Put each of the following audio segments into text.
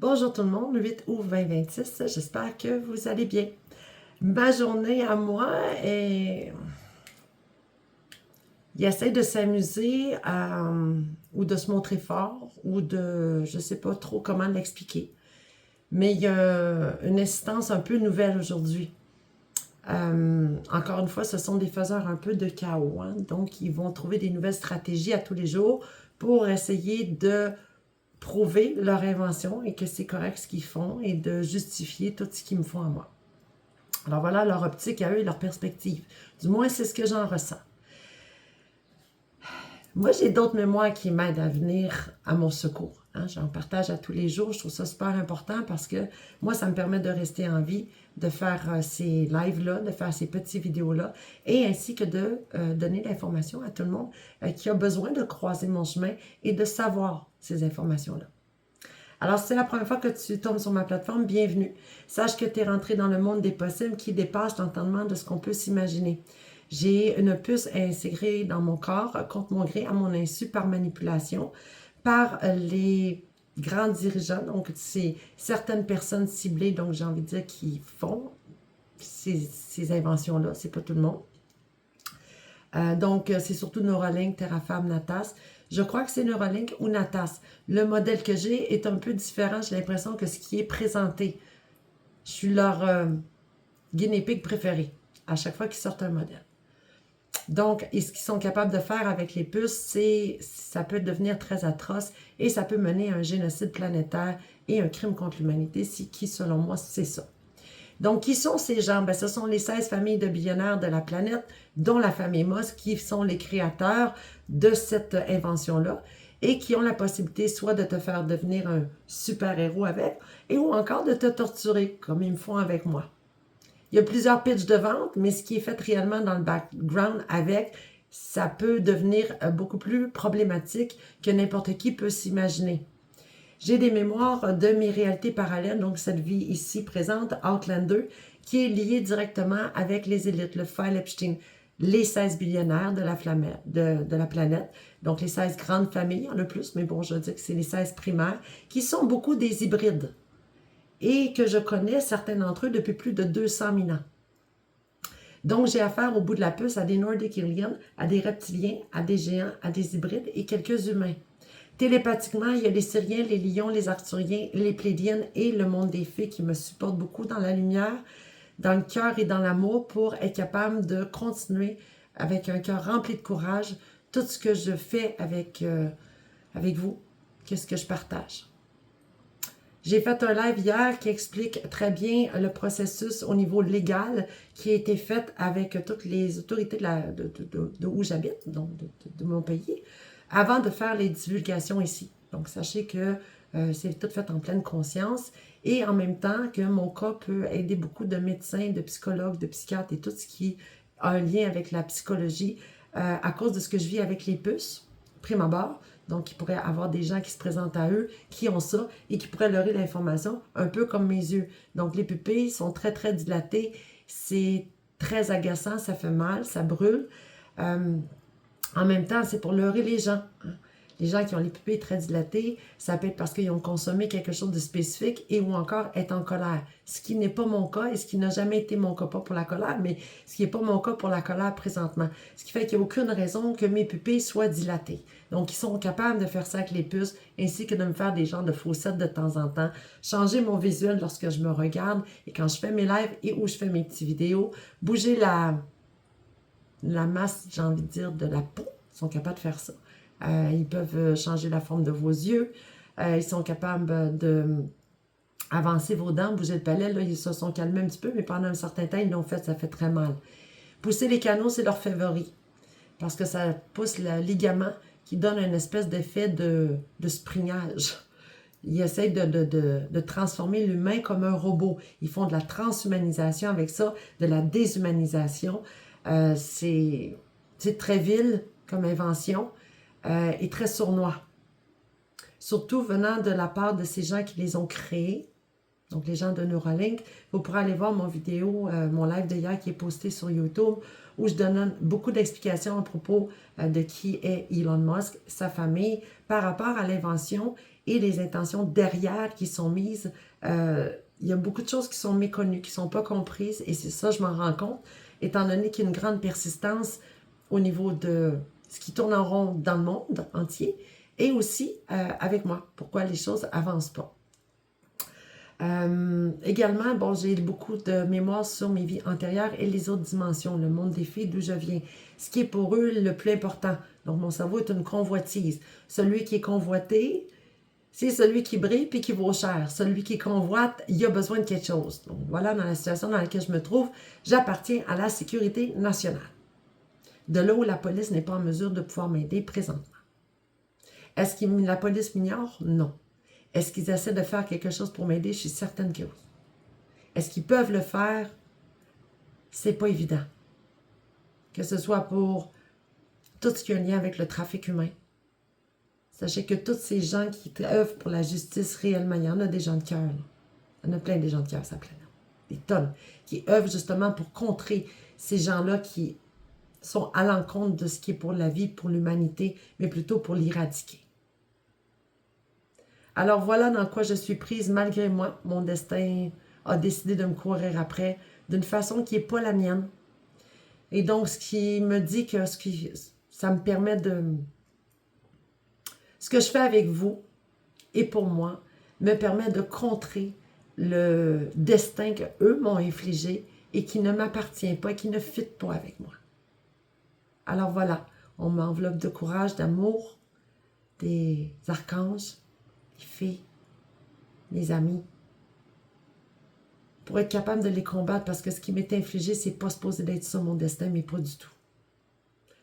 Bonjour tout le monde, 8 août 2026, j'espère que vous allez bien. Ma journée à moi est... Il essaie de s'amuser ou de se montrer fort ou de... Je ne sais pas trop comment l'expliquer. Mais il y a une assistance un peu nouvelle aujourd'hui. Encore une fois, ce sont des faiseurs un peu de chaos. Hein? Donc, ils vont trouver des nouvelles stratégies à tous les jours pour essayer de prouver leur invention et que c'est correct ce qu'ils font et de justifier tout ce qu'ils me font à moi. Alors voilà leur optique à eux et leur perspective. Du moins, c'est ce que j'en ressens. Moi, j'ai d'autres mémoires qui m'aident à venir à mon secours. Hein? J'en partage à tous les jours. Je trouve ça super important parce que moi, ça me permet de rester en vie, de faire ces lives-là, de faire ces petites vidéos-là, et ainsi que de donner l'information à tout le monde qui a besoin de croiser mon chemin et de savoir ces informations-là. Alors, si c'est la première fois que tu tombes sur ma plateforme, bienvenue. Sache que tu es rentré dans le monde des possibles qui dépasse l'entendement de ce qu'on peut s'imaginer. J'ai une puce intégrée dans mon corps contre mon gré, à mon insu, par manipulation, par les grands dirigeants. Donc, c'est certaines personnes ciblées, donc j'ai envie de dire, qui font ces inventions-là. C'est pas tout le monde. Donc, c'est surtout Neuralink, Terraform, Natas. Je crois que c'est Neuralink ou Natas. Le modèle que j'ai est un peu différent. J'ai l'impression que ce qui est présenté, je suis leur guinea pig préféré à chaque fois qu'ils sortent un modèle. Donc, et ce qu'ils sont capables de faire avec les puces, ça peut devenir très atroce et ça peut mener à un génocide planétaire et un crime contre l'humanité, qui, selon moi, c'est ça. Donc, qui sont ces gens? Ben, ce sont les 16 familles de billionnaires de la planète, dont la famille Musk, qui sont les créateurs de cette invention-là et qui ont la possibilité soit de te faire devenir un super-héros avec, ou encore de te torturer, comme ils me font avec moi. Il y a plusieurs pitchs de vente, mais ce qui est fait réellement dans le background avec, ça peut devenir beaucoup plus problématique que n'importe qui peut s'imaginer. J'ai des mémoires de mes réalités parallèles, donc cette vie ici présente, Outlander, qui est liée directement avec les élites, le File Epstein, les 16 billionnaires de la planète, donc les 16 grandes familles, il y en a plus, mais bon, je veux dire que c'est les 16 primaires, qui sont beaucoup des hybrides, et que je connais certains d'entre eux depuis plus de 200 000 ans. Donc, j'ai affaire au bout de la puce à des Nordic aliens, à des reptiliens, à des géants, à des hybrides et quelques humains. Télépathiquement, il y a les Syriens, les Lions, les Arthuriens, les Plédiennes et le monde des fées qui me supportent beaucoup dans la lumière, dans le cœur et dans l'amour pour être capable de continuer avec un cœur rempli de courage tout ce que je fais avec vous, qu'est-ce que je partage. J'ai fait un live hier qui explique très bien le processus au niveau légal qui a été fait avec toutes les autorités de où j'habite, donc de mon pays, avant de faire les divulgations ici. Donc, sachez que c'est tout fait en pleine conscience et en même temps que mon cas peut aider beaucoup de médecins, de psychologues, de psychiatres et tout ce qui a un lien avec la psychologie à cause de ce que je vis avec les puces, prime abord. Donc, il pourrait y avoir des gens qui se présentent à eux, qui ont ça, et qui pourraient leur donner l'information, un peu comme mes yeux. Donc, les pupilles sont très, très dilatées. C'est très agaçant, ça fait mal, ça brûle. En même temps, c'est pour leurrer les gens. Hein. Les gens qui ont les pupilles très dilatées, ça peut être parce qu'ils ont consommé quelque chose de spécifique et ou encore être en colère. Ce qui n'est pas mon cas et ce qui n'a jamais été mon cas, pas pour la colère, mais ce qui n'est pas mon cas pour la colère présentement. Ce qui fait qu'il n'y a aucune raison que mes pupilles soient dilatées. Donc, ils sont capables de faire ça avec les puces, ainsi que de me faire des genres de faussettes de temps en temps, changer mon visuel lorsque je me regarde et quand je fais mes lives et où je fais mes petites vidéos, bouger la masse, j'ai envie de dire, de la peau. Ils sont capables de faire ça. Ils peuvent changer la forme de vos yeux. Ils sont capables de avancer vos dents, bouger le palais. Là, ils se sont calmés un petit peu, mais pendant un certain temps, ils l'ont fait, ça fait très mal. Pousser les canaux, c'est leur favori. Parce que ça pousse le ligament qui donne une espèce d'effet de springage. Ils essayent de transformer l'humain comme un robot. Ils font de la transhumanisation avec ça, de la déshumanisation. C'est très vil comme invention et très sournois. Surtout venant de la part de ces gens qui les ont créés, donc les gens de Neuralink. Vous pourrez aller voir mon vidéo, mon live d'hier qui est posté sur YouTube, où je donne beaucoup d'explications à propos de qui est Elon Musk, sa famille, par rapport à l'invention et les intentions derrière qui sont mises. Il y a beaucoup de choses qui sont méconnues, qui ne sont pas comprises, et c'est ça, je m'en rends compte, étant donné qu'il y a une grande persistance au niveau de ce qui tourne en rond dans le monde entier, et aussi avec moi, pourquoi les choses n'avancent pas. Également, bon, j'ai beaucoup de mémoire sur mes vies antérieures et les autres dimensions, le monde des fées, d'où je viens. Ce qui est pour eux le plus important. Donc, mon cerveau est une convoitise. Celui qui est convoité, c'est celui qui brille puis qui vaut cher. Celui qui convoite, il a besoin de quelque chose. Donc, voilà, dans la situation dans laquelle je me trouve, j'appartiens à la sécurité nationale. De là où la police n'est pas en mesure de pouvoir m'aider présentement. Est-ce que la police m'ignore? Non. Est-ce qu'ils essaient de faire quelque chose pour m'aider? Je suis certaine que oui. Est-ce qu'ils peuvent le faire? C'est pas évident. Que ce soit pour tout ce qui a un lien avec le trafic humain. Sachez que tous ces gens qui œuvrent pour la justice réellement, il y en a des gens de cœur. Il y en a plein des gens de cœur, ça planète. Des tonnes. Qui œuvrent justement pour contrer ces gens-là qui sont à l'encontre de ce qui est pour la vie, pour l'humanité, mais plutôt pour l'éradiquer. Alors voilà dans quoi je suis prise malgré moi. Mon destin a décidé de me courir après d'une façon qui n'est pas la mienne. Et donc, ce qui me dit que ça me permet de... Ce que je fais avec vous et pour moi me permet de contrer le destin qu'eux m'ont infligé et qui ne m'appartient pas et qui ne fit pas avec moi. Alors voilà, on m'enveloppe de courage, d'amour, des archanges, des fées, mes amis, pour être capable de les combattre parce que ce qui m'est infligé, c'est pas supposé d'être ça mon destin, mais pas du tout.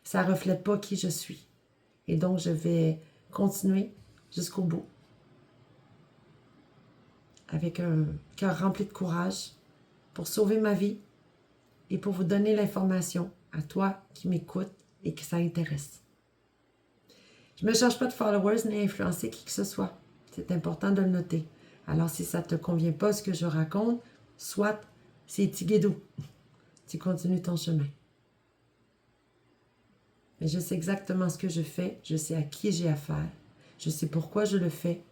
Ça ne reflète pas qui je suis. Et donc, je vais continuer jusqu'au bout avec un cœur rempli de courage pour sauver ma vie et pour vous donner l'information à toi qui m'écoutes et qui ça intéresse. Je ne me cherche pas de followers ni influencer qui que ce soit. C'est important de le noter. Alors, si ça ne te convient pas ce que je raconte, soit c'est tiguédou. Tu continues ton chemin. Mais je sais exactement ce que je fais. Je sais à qui j'ai affaire. Je sais pourquoi je le fais.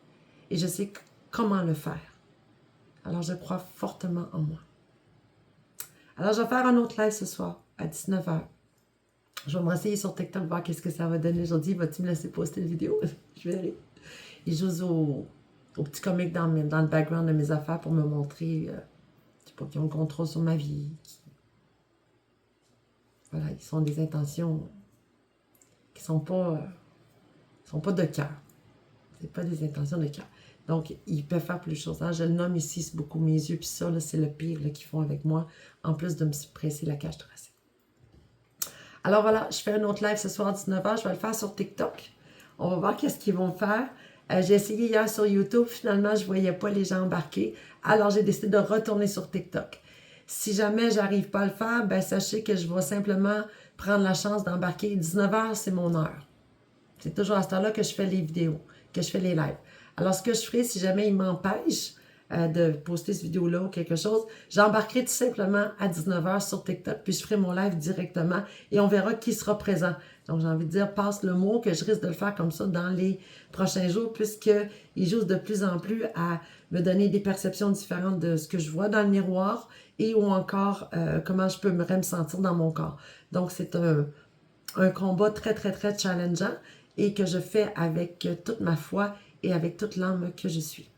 Et je sais comment le faire. Alors, je crois fortement en moi. Alors, je vais faire un autre live ce soir à 19h. Je vais me renseigner sur TikTok, voir qu'est-ce que ça va donner aujourd'hui. Vas-tu me laisser poster une vidéo? Je verrai. Ils jouent au petit comique dans le background de mes affaires pour me montrer, je sais pas, qu'ils ont le contrôle sur ma vie. Voilà, ils sont des intentions qui sont pas de cœur. C'est pas des intentions de cœur. Donc, ils peuvent faire plus de choses. Hein? Je le nomme ici, c'est beaucoup mes yeux, puis ça, c'est le pire qu'ils font avec moi, en plus de me presser la cage thoracique. Alors voilà, je fais un autre live ce soir à 19h. Je vais le faire sur TikTok. On va voir qu'est-ce qu'ils vont faire. J'ai essayé hier sur YouTube. Finalement, je ne voyais pas les gens embarquer. Alors, j'ai décidé de retourner sur TikTok. Si jamais je n'arrive pas à le faire, ben sachez que je vais simplement prendre la chance d'embarquer. 19h, c'est mon heure. C'est toujours à cette heure-là que je fais les vidéos, que je fais les lives. Alors, ce que je ferai, si jamais il m'empêche de poster cette vidéo-là ou quelque chose, j'embarquerai tout simplement à 19h sur TikTok, puis je ferai mon live directement et on verra qui sera présent. Donc, j'ai envie de dire, passe le mot que je risque de le faire comme ça dans les prochains jours, puisqu'ils jouent de plus en plus à me donner des perceptions différentes de ce que je vois dans le miroir et ou encore comment je peux me sentir dans mon corps. Donc, c'est un combat très, très, très challengeant et que je fais avec toute ma foi et avec toute l'âme que je suis.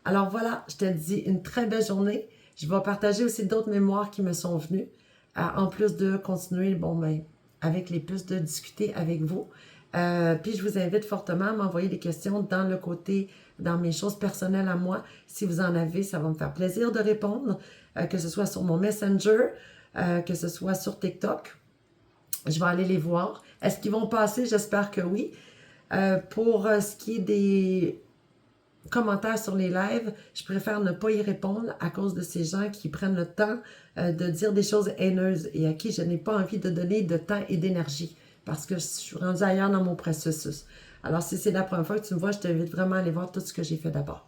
Alors voilà, je te dis une très belle journée. Je vais partager aussi d'autres mémoires qui me sont venues, en plus de continuer, avec les puces, de discuter avec vous. Puis je vous invite fortement à m'envoyer des questions dans mes choses personnelles à moi. Si vous en avez, ça va me faire plaisir de répondre, que ce soit sur mon Messenger, que ce soit sur TikTok. Je vais aller les voir. Est-ce qu'ils vont passer? J'espère que oui. Pour ce qui est des commentaires sur les lives, je préfère ne pas y répondre à cause de ces gens qui prennent le temps de dire des choses haineuses et à qui je n'ai pas envie de donner de temps et d'énergie parce que je suis rendue ailleurs dans mon processus. Alors, si c'est la première fois que tu me vois, je t'invite vraiment à aller voir tout ce que j'ai fait d'abord.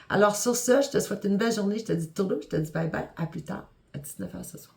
Alors, sur ce, je te souhaite une belle journée. Je te dis tournou, je te dis bye bye. À plus tard, à 19h ce soir.